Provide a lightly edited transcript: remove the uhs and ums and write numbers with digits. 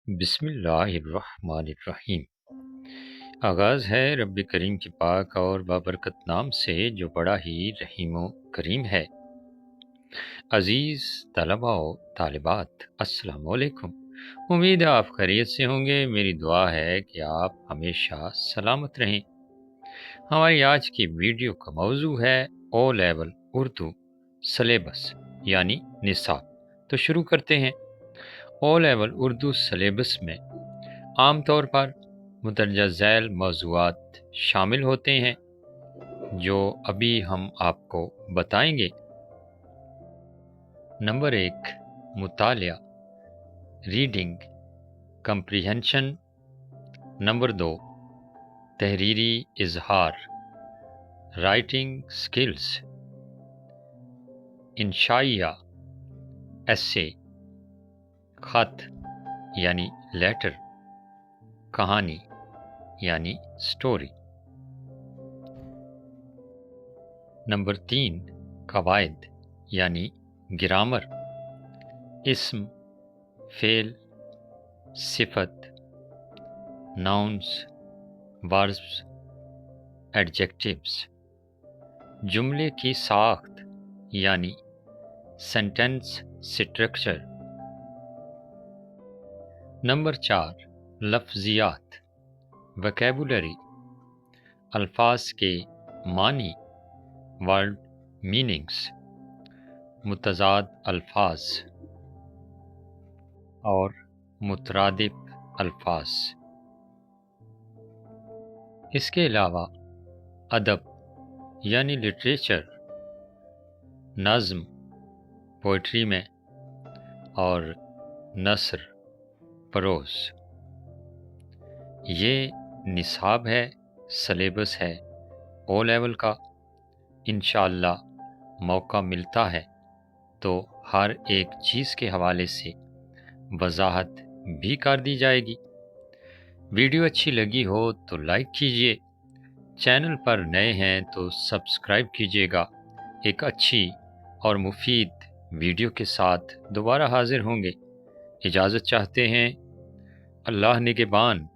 بسم اللہ الرحمن الرحیم۔ آغاز ہے رب کریم کی پاک اور بابرکت نام سے جو بڑا ہی رحیم و کریم ہے۔ عزیز طلباء و طالبات، السلام علیکم۔ امید ہے آپ خیریت سے ہوں گے۔ میری دعا ہے کہ آپ ہمیشہ سلامت رہیں۔ ہماری آج کی ویڈیو کا موضوع ہے او لیول اردو سلیبس یعنی نصاب۔ تو شروع کرتے ہیں۔ او لیول اردو سلیبس میں عام طور پر مندرجہ ذیل موضوعات شامل ہوتے ہیں جو ابھی ہم آپ کو بتائیں گے۔ نمبر 1، مطالعہ ریڈنگ کمپریہنشن۔ نمبر 2، تحریری اظہار رائٹنگ سکلز۔ انشائیہ ایسے، خط یعنی لیٹر، کہانی یعنی سٹوری۔ نمبر 3، قواعد یعنی گرامر، اسم، فعل، صفت، ناؤنز، وربز، ایڈجیکٹیوز۔ جملے کی ساخت یعنی سینٹنس سٹرکچر۔ نمبر 4، لفظیات ویکیبولری، الفاظ کے معنی، ورڈ میننگز، متضاد الفاظ اور مترادف الفاظ۔ اس کے علاوہ ادب یعنی لٹریچر، نظم پوئٹری میں، اور نثر پروز۔ یہ نصاب ہے، سلیبس ہے او لیول کا۔ انشاءاللہ موقع ملتا ہے تو ہر ایک چیز کے حوالے سے وضاحت بھی کر دی جائے گی۔ ویڈیو اچھی لگی ہو تو لائک کیجئے، چینل پر نئے ہیں تو سبسکرائب کیجئے گا۔ ایک اچھی اور مفید ویڈیو کے ساتھ دوبارہ حاضر ہوں گے۔ اجازت چاہتے ہیں۔ اللہ نگہبان۔